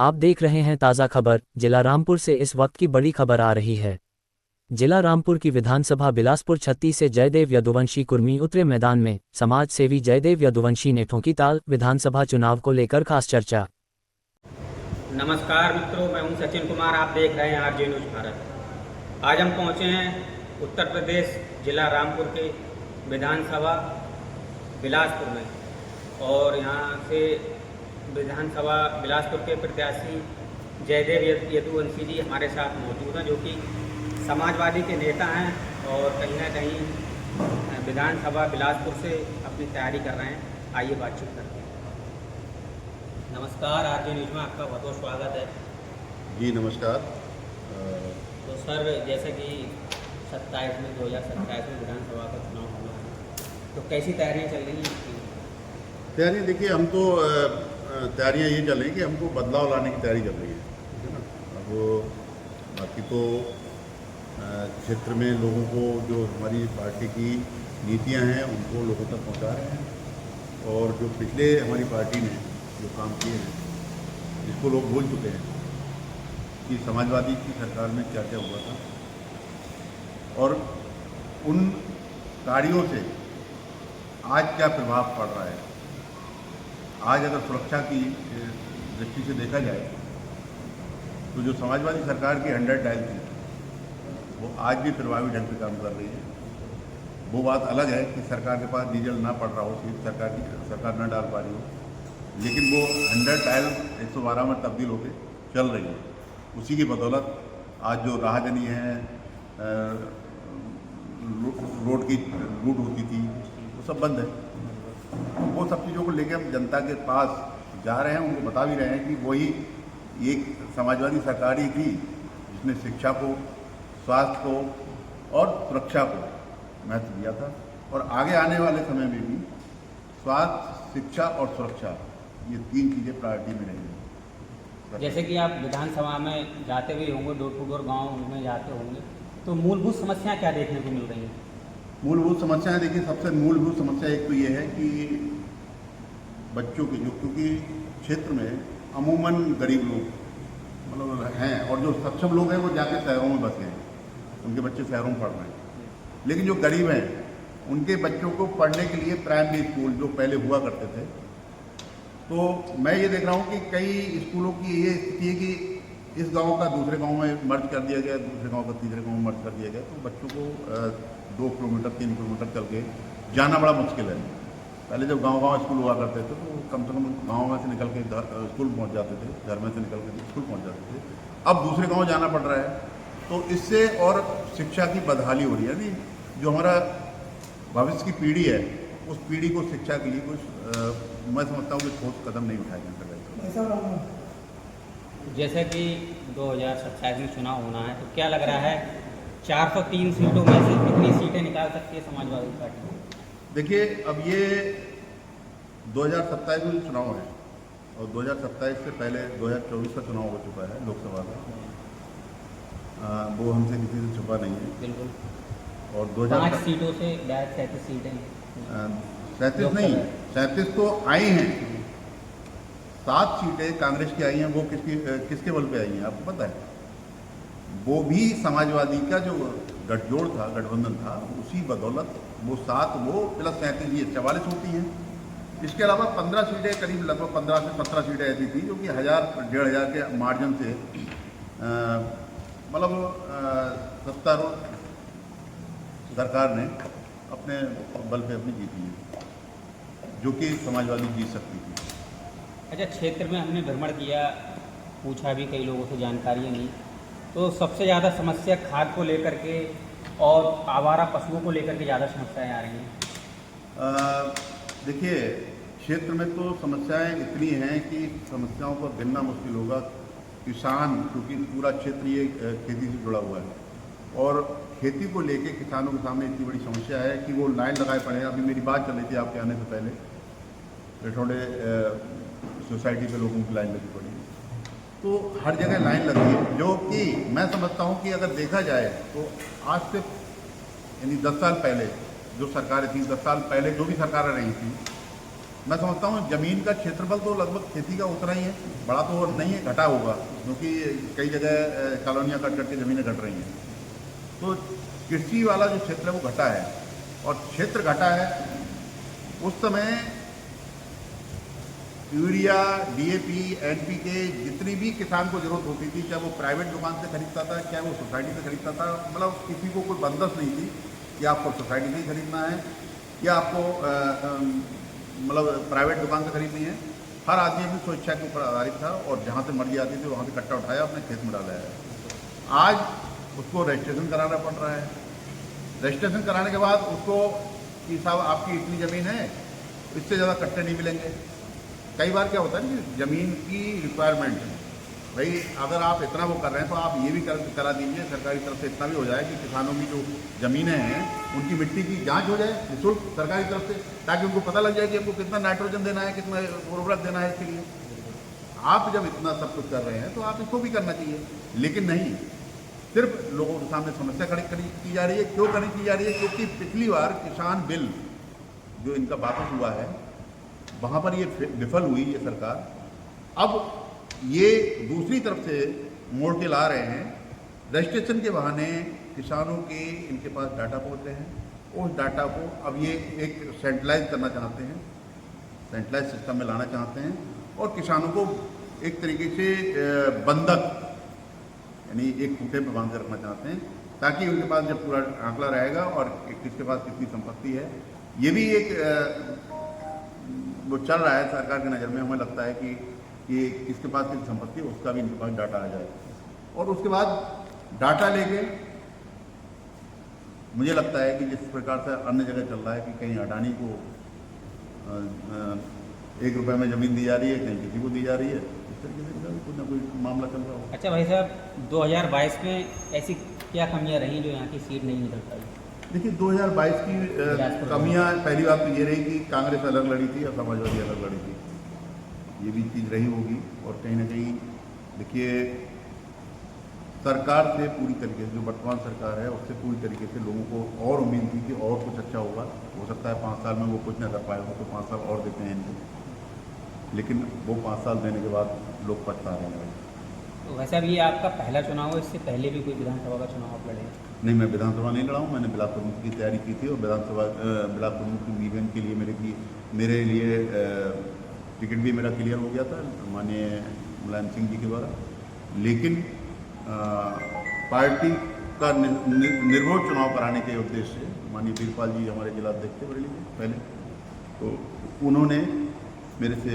आप देख रहे हैं ताज़ा खबर। जिला रामपुर से इस वक्त की बड़ी खबर आ रही है। जिला रामपुर की विधानसभा बिलासपुर 36 से जयदेव यदुवंशी कुर्मी उतरे मैदान में। समाज सेवी जयदेव यदुवंशी ने ठोंकी ताल, विधानसभा चुनाव को लेकर खास चर्चा। नमस्कार मित्रों, मैं हूं सचिन कुमार। आप देख रहे हैं आरजे न्यूज़ भारत। आज हम पहुंचे हैं उत्तर प्रदेश जिला रामपुर के विधानसभा बिलासपुर में और यहां से विधानसभा बिलासपुर के प्रत्याशी जयदेव यदुवंशी जी हमारे साथ मौजूद हैं, जो कि समाजवादी के नेता हैं और कहीं ना कहीं विधानसभा बिलासपुर से अपनी तैयारी कर रहे हैं। आइए बातचीत करते हैं। नमस्कार, आरजे न्यूज़ में आपका बहुत बहुत स्वागत है। जी नमस्कार। तो सर, जैसे कि 2027 में विधानसभा का चुनाव होना है, तो कैसी तैयारियां चल रही हैं आपकी? तैयारी देखिए, हम तो तैयारियां ये चल रही हैं कि हमको बदलाव लाने की तैयारी चल रही है ना। अब बाकी तो क्षेत्र में लोगों को जो हमारी पार्टी की नीतियां हैं उनको लोगों तक पहुंचा रहे हैं, और जो पिछले हमारी पार्टी ने जो काम किए हैं जिसको लोग भूल चुके हैं कि समाजवादी की सरकार में क्या क्या हुआ था, और उन कार्यों से आज क्या प्रभाव पड़ रहा है। आज अगर सुरक्षा की दृष्टि से देखा जाए तो जो समाजवादी सरकार की 100 डायल थी वो आज भी प्रभावी ढंग से काम कर रही है। वो बात अलग है कि सरकार के पास डीजल ना पड़ रहा हो, सीट सरकार ना डाल पा रही हो, लेकिन वो 100 डायल 112 में तब्दील होकर चल रही है। उसी की बदौलत आज जो राहजनी है, रोड की लूट होती थी, वो सब बंद है। वो सब चीज़ों को लेकर हम जनता के पास जा रहे हैं, उनको बता भी रहे हैं कि वही एक समाजवादी सरकार ही थी जिसने शिक्षा को, स्वास्थ्य को और सुरक्षा को महत्व दिया था, और आगे आने वाले समय में भी स्वास्थ्य, शिक्षा और सुरक्षा, ये 3 चीज़ें प्रायोरिटी में रहेंगी। जैसे कि आप विधानसभा में जाते भी होंगे, डोर टू डोर गाँव में जाते होंगे, तो मूलभूत समस्याएं क्या देखने को मिल रही हैं? मूलभूत समस्याएं देखिए, सबसे मूलभूत समस्या एक तो ये है कि बच्चों की जो, क्योंकि क्षेत्र में अमूमन गरीब लोग मतलब हैं, और जो सक्षम लोग हैं वो जाके शहरों में बस गए हैं, उनके बच्चे शहरों में पढ़ रहे हैं। लेकिन जो गरीब हैं उनके बच्चों को पढ़ने के लिए प्राइमरी स्कूल जो पहले हुआ करते थे, तो मैं ये देख रहा हूँ कि कई स्कूलों की ये स्थिति है कि इस गांव का दूसरे गांव में मर्ज कर दिया गया, दूसरे गांव का तीसरे गांव में मर्ज कर दिया गया, तो बच्चों को 2 किलोमीटर 3 किलोमीटर चल के जाना बड़ा मुश्किल है। पहले जब गांव स्कूल हुआ करते थे तो कम से कम गांव में से निकल के स्कूल पहुंच जाते थे, घर में से निकल के स्कूल पहुंच जाते थे। अब दूसरे गांव जाना पड़ रहा है, तो इससे और शिक्षा की बदहाली हो रही है। यानी जो हमारा भविष्य की पीढ़ी है, उस पीढ़ी को शिक्षा के लिए कुछ मैं समझता हूँ कि ठोस कदम नहीं उठाए जा। जैसे कि 2027 में चुनाव होना है, तो क्या लग रहा है 403 सीटों में से कितनी सीटें निकाल सकती है समाजवादी पार्टी? देखिए, अब ये 2027 में चुनाव है, और 2027 से पहले 2024 का चुनाव हो चुका है लोकसभा का। वो हमसे किसी से छुपा नहीं है। बिल्कुल। और 5 सीटों से 37 सीटें 37 नहीं, 37 तो आई हैं। 7 सीटें कांग्रेस की आई हैं। वो किसके बल पे आई हैं आपको पता है? वो भी समाजवादी का जो गठजोड़ था, गठबंधन था, उसी बदौलत वो 7 वो प्लस 37 ये 44 होती हैं। इसके अलावा 15 सीटें, करीब लगभग 15 से 17 सीटें ऐसी थी जो कि 1000-1500 के मार्जिन से मतलब सत्तारूढ़ सरकार ने अपने बल पे अपनी जीती है, जो कि समाजवादी जीत सकती थी। अच्छा, क्षेत्र में हमने भ्रमण किया, पूछा भी कई लोगों से, जानकारियाँ ली, तो सबसे ज़्यादा समस्या खाद को लेकर के और आवारा पशुओं को लेकर के ज़्यादा समस्याएं आ रही हैं। देखिए, क्षेत्र में तो समस्याएं इतनी हैं कि समस्याओं को गिनना मुश्किल होगा। किसान, क्योंकि पूरा क्षेत्र ये खेती से जुड़ा हुआ है, और खेती को लेके किसानों के सामने इतनी बड़ी समस्या है कि वो लाइन लगाए पड़े हैं। अभी मेरी बात चल रही थी आपके आने से पहले, थोड़े सोसाइटी पे लोगों की लाइन लगी पड़ी है, तो हर जगह लाइन लगी है, जो कि मैं समझता हूँ कि अगर देखा जाए तो आज से यानी 10 साल पहले जो सरकारें थी, 10 साल पहले जो भी सरकारें रही थी, मैं समझता हूँ जमीन का क्षेत्रफल तो लगभग खेती का उतना ही है, बड़ा तो नहीं है, घटा होगा, क्योंकि कई जगह कॉलोनियाँ कट करके ज़मीनें घट रही हैं। तो कृषि वाला जो क्षेत्र है वो घटा है, और क्षेत्र घटा है उस समय यूरिया, डीएपी, एनपीके जितनी भी किसान को जरूरत होती थी, चाहे वो प्राइवेट दुकान से खरीदता था, चाहे वो सोसाइटी से खरीदता था, मतलब किसी को कोई बंदश नहीं थी कि आपको सोसाइटी से ही खरीदना है या आपको मतलब प्राइवेट दुकान से खरीदनी है। हर आदमी अपनी स्वेच्छा के ऊपर आधारित था, और जहाँ से मर्जी आती थी वहाँ से कट्टा उठाया अपने खेत में डाला है। आज उसको रजिस्ट्रेशन कराना पड़ रहा है। रजिस्ट्रेशन कराने के बाद उसको कि साहब आपकी इतनी ज़मीन है, इससे ज़्यादा कट्टे नहीं मिलेंगे। कई बार क्या होता है कि ज़मीन की रिक्वायरमेंट है, भाई अगर आप इतना वो कर रहे हैं तो आप ये भी करा दीजिए सरकारी तरफ से, इतना भी हो जाए कि किसानों की जो ज़मीनें हैं उनकी मिट्टी की जांच हो जाए निःशुल्क सरकारी तरफ से, ताकि उनको पता लग जाए कि आपको कितना नाइट्रोजन देना है, कितना उर्वरक देना है इसके लिए। आप जब इतना सब कुछ कर रहे हैं तो आप इसको भी करना चाहिए, लेकिन नहीं, सिर्फ लोगों के सामने समस्या खड़ी की जा रही है। क्यों खड़ी की जा रही है? क्योंकि पिछली बार किसान बिल जो इनका वापस हुआ है वहाँ पर ये विफल हुई ये सरकार। अब ये दूसरी तरफ से मोड़ के ला रहे हैं, रजिस्ट्रेशन के बहाने किसानों के इनके पास डाटा पहुँच रहे हैं, उस डाटा को अब ये एक सेंट्रलाइज करना चाहते हैं, सेंट्रलाइज सिस्टम में लाना चाहते हैं, और किसानों को एक तरीके से बंधक यानी एक खूंटे पर बांध कर रखना चाहते हैं, ताकि उनके पास जब पूरा आंकड़ा रहेगा और किसके पास कितनी संपत्ति है, ये भी एक वो चल रहा है सरकार की नज़र में। हमें लगता है कि किसके पास कितनी संपत्ति है उसका भी इनके पास डाटा आ जाए, और उसके बाद डाटा लेके मुझे लगता है कि जिस प्रकार से अन्य जगह चल रहा है कि कहीं अडानी को 1 रुपये में ज़मीन दी जा रही है, कहीं किसी को दी जा रही है, इस तरीके से कुछ ना कुछ मामला चल रहा होगा। अच्छा भाई साहब, 2022 में ऐसी क्या कमियां रही जो यहाँ की सीट नहीं निकल पाई? देखिए 2022 की कमियां, पहली बात तो ये रही कि कांग्रेस अलग लड़ी थी और समाजवादी अलग लड़ी थी, ये भी चीज़ रही होगी। और कहीं ना कहीं देखिए सरकार से पूरी तरीके से, जो वर्तमान सरकार है उससे पूरी तरीके से लोगों को और उम्मीद थी कि और कुछ अच्छा होगा, हो सकता है 5 साल में वो कुछ न कर पाए हो तो 5 साल और देते हैं इनको, लेकिन वो 5 साल देने के बाद लोग पछता रहे हैं। तो वैसा भी आपका पहला चुनाव है, इससे पहले भी कोई विधानसभा का चुनाव आप लड़े? नहीं, मैं विधानसभा नहीं लड़ा हूँ, मैंने बिलासपुर मुक्त की तैयारी की थी, और बिलासपुर मुक्त वीवन के लिए मेरे लिए टिकट भी मेरा क्लियर हो गया था माननीय मुलायम सिंह जी के द्वारा, लेकिन पार्टी का निर्विरोध चुनाव कराने के उद्देश्य से माननीय वीरपाल जी हमारे जिला अध्यक्ष थे बरेली में पहले, तो उन्होंने मेरे से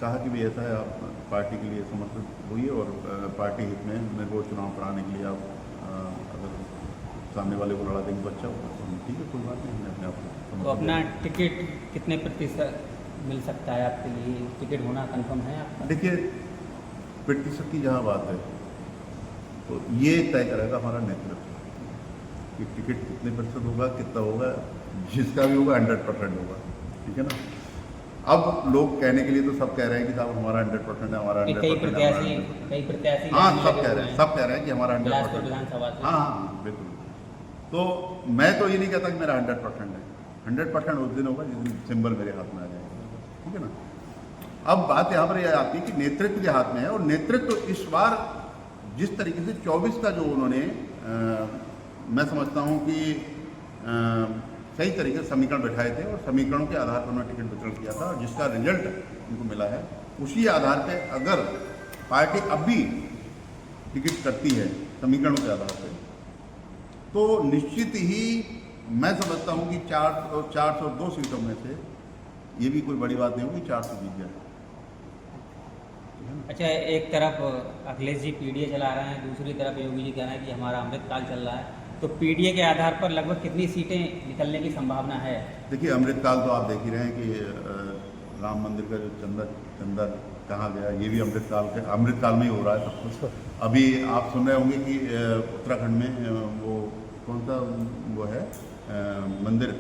कहा कि भाई ऐसा है आप पार्टी के लिए समर्पित हुई और पार्टी हित में निर्विरोध चुनाव कराने के लिए आप अगर सामने वाले को लड़ा देंगे तो अच्छा होगा। तो ठीक है, कोई बात नहीं, हमने अपने आप तो अपना टिकट कितने प्रतिशत मिल सकता है आपके लिए? टिकट होना कंफर्म है आपका? देखिए प्रतिशत की जहाँ बात है तो ये तय करेगा हमारा नेतृत्व कि टिकट कितने प्रतिशत होगा, कितना होगा, जिसका भी होगा 100% होगा, ठीक है ना। अब लोग कहने के लिए तो सब कह रहे हैं कि साहब हमारा 100% है, हमारा 100% है, कई प्रत्याशी हाँ सब कह रहे हैं कि हमारा 100% विधानसभा से। हाँ बिल्कुल। तो मैं तो ये नहीं कहता कि मेरा 100% है, 100% उस दिन होगा जिस दिन सिंबल मेरे हाथ में आ जाएगा, ठीक है ना। अब बात यहाँ पर यह आती है कि नेतृत्व के हाथ में है, और नेतृत्व इस बार जिस तरीके से 24 का जो उन्होंने मैं समझता हूँ कि सही तरीके से समीकरण बैठाए थे, और समीकरणों के आधार पर उन्होंने टिकट वितरण किया था, और जिसका रिजल्ट उनको मिला है उसी आधार पे अगर पार्टी अब भी टिकट करती है समीकरणों के आधार पे, तो निश्चित ही मैं समझता हूँ कि 402 सीटों में से ये भी कोई बड़ी बात नहीं होगी, 400 जीत जाए। अच्छा, एक तरफ अखिलेश जी पीडीए चला रहे हैं, दूसरी तरफ योगी जी कह रहे हैं कि हमारा अमृतकाल चल रहा है, तो पीडीए के आधार पर लगभग कितनी सीटें निकलने की संभावना है? देखिए अमृतकाल तो आप देख ही रहे हैं कि राम मंदिर का जो चंदा कहाँ गया, ये भी अमृतकाल में ही हो रहा है सब कुछ। अभी आप सुन रहे होंगे कि उत्तराखंड में वो कौन सा वो है मंदिर,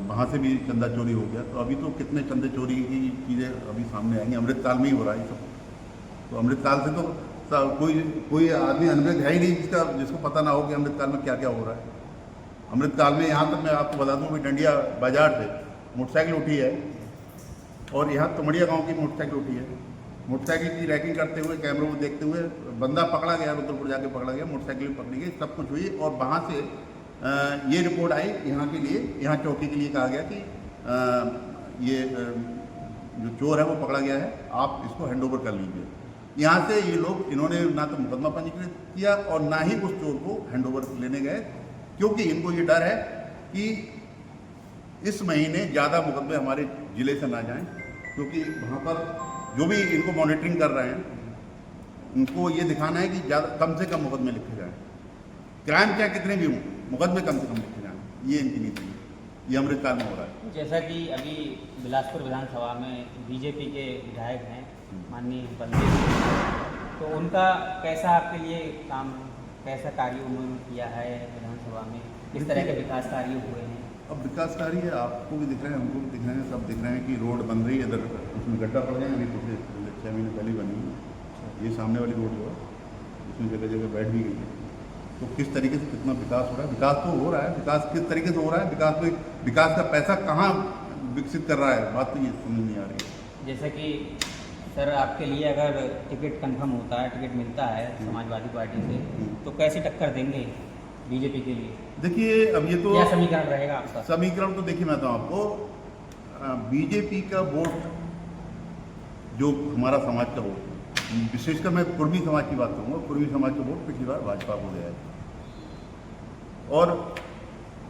वहाँ से भी चंदा चोरी हो गया, तो अभी तो कितने चंदे चोरी की चीज़ें अभी सामने आएंगी, अमृतकाल में ही हो रहा है सब। तो अमृतकाल से तो कोई आदमी अमृत है ही नहीं जिसको पता ना हो कि अमृतकाल में क्या क्या हो रहा है। अमृतकाल में यहाँ तक मैं आपको बता दूँ कि डंडिया बाजार से मोटरसाइकिल उठी है, और यहाँ तुमड़िया गांव की मोटरसाइकिल उठी है। मोटरसाइकिल की रैकिंग करते हुए कैमरों में देखते हुए बंदा पकड़ा गया, रुद्रपुर जाके पकड़ा गया, मोटरसाइकिल पकड़ी गई, सब कुछ हुई और वहाँ से ये रिपोर्ट आई यहाँ के लिए, यहाँ चौकी के लिए कहा गया कि ये जो चोर है वो पकड़ा गया है, आप इसको हैंडओवर कर लीजिए। यहाँ से ये लोग इन्होंने ना तो मुकदमा पंजीकृत किया और ना ही उस चोर को हैंडओवर लेने गए, क्योंकि इनको ये डर है कि इस महीने ज़्यादा मुकदमे हमारे ज़िले से ना जाएं, क्योंकि वहाँ पर जो भी इनको मॉनिटरिंग कर रहे हैं उनको ये दिखाना है कि ज़्यादा कम से कम मुकदमे लिखे जाएं, क्राइम क्या कितने भी हों, मुकदमे कम से कम लिखे जाएं। ये इनकी नीति है, ये अमृतकाल में हो रहा है। जैसा कि अभी बिलासपुर विधानसभा में बीजेपी के विधायक हैं माननीय बलदेव सिंह, तो उनका कैसा आपके लिए काम, कैसा कार्य उन्होंने किया है विधानसभा में, किस तरह के विकास कार्य हुए हैं? अब विकास कार्य आपको भी दिख रहे हैं, हमको भी दिख रहे हैं, सब दिख रहे हैं कि रोड बन रही है, इधर उसमें गड्ढा पड़ गया, अभी पिछले 6 महीने पहले बनी है। ये सामने वाली रोड जो है उसमें जगह जगह बैठ भी गई है। तो किस तरीके से कितना विकास हो रहा है, विकास तो हो रहा है, विकास किस तरीके से हो रहा है, विकास का पैसा कहाँ विकसित कर रहा है, बात तो ये समझ नहीं आ रही है। जैसे कि सर आपके लिए अगर टिकट कंफर्म होता है, टिकट मिलता है समाजवादी पार्टी से, तो कैसे टक्कर देंगे बीजेपी के लिए? देखिए अब ये तो क्या समीकरण रहेगा आपका? समीकरण तो देखिए मैं तो आपको बीजेपी का वोट, जो हमारा समाज का वोट, विशेषकर मैं कुर्मी समाज की बात करूँगा, कुर्मी समाज का वोट पिछली बार भाजपा को गया है और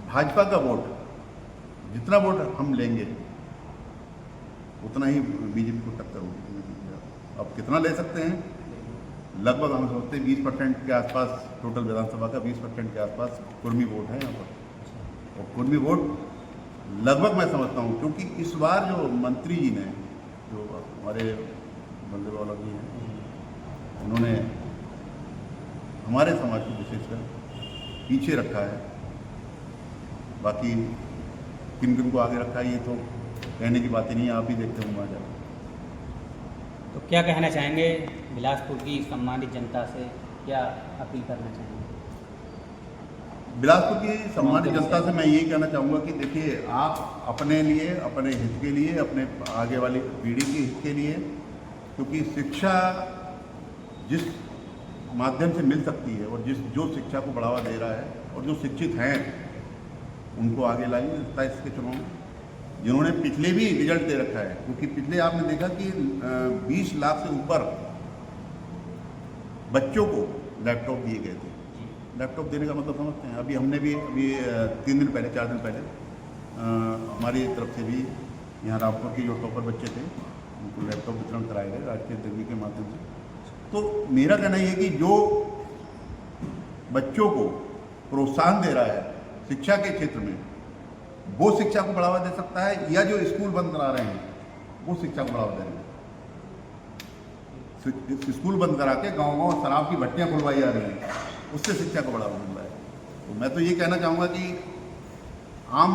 भाजपा का वोट, जितना वोट हम लेंगे उतना ही बीजेपी को टक्कर होगी। अब कितना ले सकते हैं, लगभग हम सोचते हैं 20% के आसपास, टोटल विधानसभा का 20% के आसपास कुर्मी वोट है यहाँ पर। और कुर्मी वोट लगभग मैं समझता हूँ, क्योंकि इस बार जो मंत्री जी ने, जो हमारे बंदे वाला जी हैं, उन्होंने हमारे समाज को विशेषकर पीछे रखा है। बाकी किन किन को आगे रखा है ये तो कहने की बात ही नहीं है, आप ही देखते होंगे वहाँ जाकर। तो क्या कहना चाहेंगे बिलासपुर की सम्मानित जनता से, क्या अपील करना चाहेंगे? बिलासपुर की सम्मानित जनता से मैं यही कहना चाहूँगा कि देखिए, आप अपने लिए, अपने हित के लिए, अपने आगे वाली पीढ़ी के हित के लिए, क्योंकि शिक्षा जिस माध्यम से मिल सकती है और जो शिक्षा को बढ़ावा दे रहा है और जो शिक्षित हैं उनको आगे लाइए 27 के चुनाव में, जिन्होंने पिछले भी रिजल्ट दे रखा है। क्योंकि पिछले आपने देखा कि 20 लाख से ऊपर बच्चों को लैपटॉप दिए गए थे। लैपटॉप देने का मतलब समझते हैं, अभी हमने भी 3 दिन पहले, 4 दिन पहले हमारी तरफ से भी यहाँ रामपुर के जो टॉपर बच्चे थे उनको लैपटॉप वितरण कराए गए राष्ट्रीय तकनीकी के माध्यम से। तो मेरा कहना ये है कि जो बच्चों को प्रोत्साहन दे रहा है शिक्षा के क्षेत्र में, वो शिक्षा को बढ़ावा दे सकता है, या जो स्कूल बंद करा रहे हैं वो शिक्षा को बढ़ावा दे रहे हैं। स्कूल बंद करा के गाँव-गाँव शराब की भट्टियाँ खुलवाई जा रही हैं, उससे शिक्षा को बढ़ावा मिल रहा है। तो मैं तो ये कहना चाहूँगा कि आम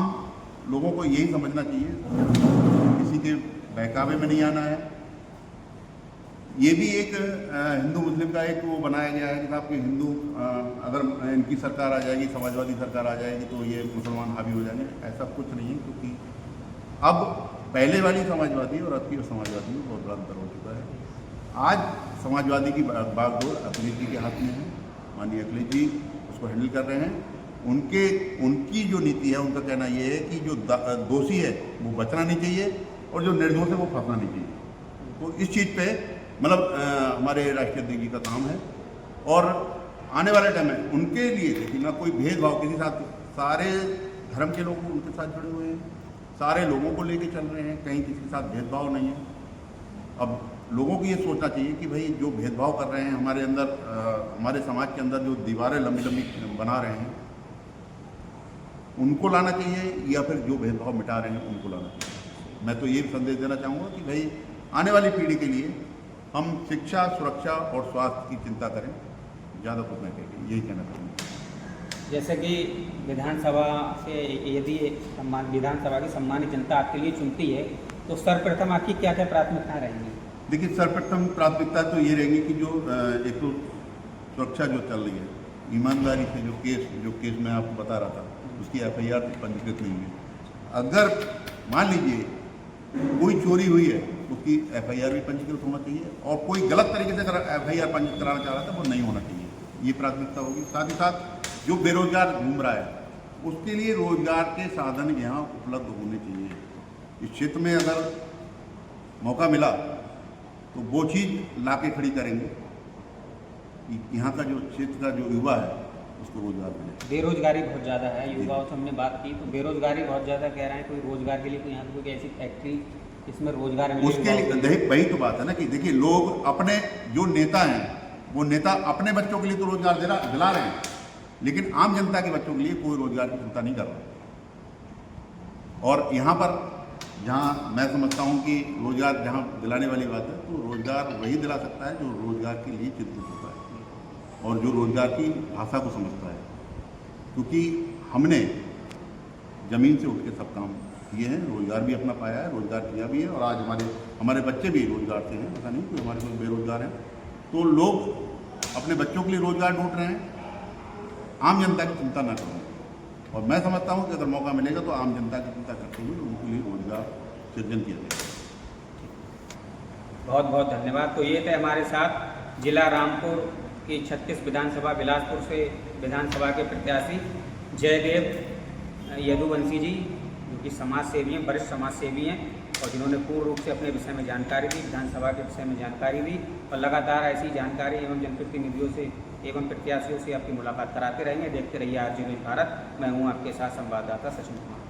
लोगों को यही समझना चाहिए, किसी के बहकावे में नहीं आना है। ये भी एक हिंदू मुस्लिम का एक वो बनाया गया है कि साहब कि हिंदू अगर इनकी सरकार आ जाएगी, समाजवादी सरकार आ जाएगी तो ये मुसलमान हावी हो जाएंगे। ऐसा कुछ नहीं है, क्योंकि अब पहले वाली समाजवादी और अब की समाजवादी में बहुत बड़ा अंतर हो चुका है। आज समाजवादी की बागडोर अखिलेश जी के हाथ में है, माननीय अखिलेश जी उसको हैंडल कर रहे हैं। उनकी जो नीति है, उनका कहना ये है कि जो दोषी है वो बचना नहीं चाहिए और जो निर्दोष है वो फंसना नहीं चाहिए। तो इस चीज़ पे मतलब हमारे राष्ट्रीय अध्यक्ष जी का काम है और आने वाले टाइम में उनके लिए देखिए ना कोई भेदभाव किसी साथ, सारे धर्म के लोग उनके साथ जुड़े हुए हैं, सारे लोगों को लेके चल रहे हैं, कहीं किसी के साथ भेदभाव नहीं है। अब लोगों को ये सोचना चाहिए कि भाई जो भेदभाव कर रहे हैं हमारे अंदर, हमारे समाज के अंदर जो दीवारें लंबी लंबी बना रहे हैं उनको लाना चाहिए, या फिर जो भेदभाव मिटा रहे हैं उनको लाना चाहिए। मैं तो ये संदेश देना चाहूँगा कि भाई आने वाली पीढ़ी के लिए हम शिक्षा, सुरक्षा और स्वास्थ्य की चिंता करें, ज़्यादा कुछ नहीं कहेंगे, यही कहना चाहूँगा। जैसे कि विधानसभा से यदि विधानसभा की सम्मानित जनता आपके लिए चुनती है तो सर्वप्रथम आपकी क्या क्या प्राथमिकता रहेंगी? देखिए, सर्वप्रथम प्राथमिकता तो ये रहेगी कि जो एक तो सुरक्षा जो चल रही है, ईमानदारी से जो केस मैं आपको बता रहा था, उसकी FIR पंजीकृत नहीं हुई। अगर मान लीजिए कोई चोरी हुई है उसकी FIR भी पंजीकृत होना चाहिए, और कोई गलत तरीके से अगर FIR पंजीकृत कराना चाह रहा था वो नहीं होना चाहिए, ये प्राथमिकता होगी। साथ ही साथ जो बेरोजगार घूम रहा है उसके लिए रोजगार के साधन यहाँ उपलब्ध होने चाहिए। इस क्षेत्र में अगर मौका मिला तो वो चीज़ ला के खड़ी करेंगे कि यहाँ का जो क्षेत्र का जो युवा है उसको रोजगार मिले। बेरोजगारी बहुत ज़्यादा है, युवाओं से हमने बात की तो बेरोजगारी बहुत ज़्यादा कह रहे हैं, कोई रोजगार के लिए कोई यहाँ पे कोई ऐसी फैक्ट्री इसमें रोजगार मिले उसके लिए देखिए वही तो बात है ना कि देखिए लोग अपने जो नेता हैं वो नेता अपने बच्चों के लिए तो रोजगार दिला रहे हैं, लेकिन आम जनता के बच्चों के लिए कोई रोजगार की चिंता नहीं कर रहा। और यहाँ पर जहाँ मैं समझता हूँ कि रोजगार जहाँ दिलाने वाली बात है तो रोजगार वही दिला सकता है जो रोजगार के लिए चिंतित होता है और जो रोजगार की भाषा को समझता है, क्योंकि हमने ज़मीन से उठ के सब काम किए हैं, रोजगार भी अपना पाया है, रोजगार किया भी है, और आज हमारे बच्चे भी रोजगार से हैं, ऐसा नहीं कि हमारे कोई बेरोजगार हैं। तो लोग अपने बच्चों के लिए रोजगार ढूंढ रहे हैं, आम जनता की चिंता न करें। और मैं समझता हूँ कि अगर मौका मिलेगा तो आम जनता की चिंता करते हुए उनके लिए रोजगार सृजन किया जाएगा। बहुत बहुत धन्यवाद। तो ये थे हमारे साथ जिला रामपुर की 36 विधानसभा बिलासपुर से विधानसभा के प्रत्याशी जयदेव यदुवंशी जी, जो कि समाज सेवी हैं, वरिष्ठ समाज सेवी हैं, और जिन्होंने पूर्ण रूप से अपने विषय में जानकारी दी, विधानसभा के विषय में जानकारी दी, और लगातार ऐसी जानकारी एवं जनप्रतिनिधियों से एवं प्रत्याशियों से आपकी मुलाकात कराते रहेंगे। देखते रहिए RJ न्यूज़ भारत। मैं हूँ आपके साथ संवाददाता सचिन कुमार।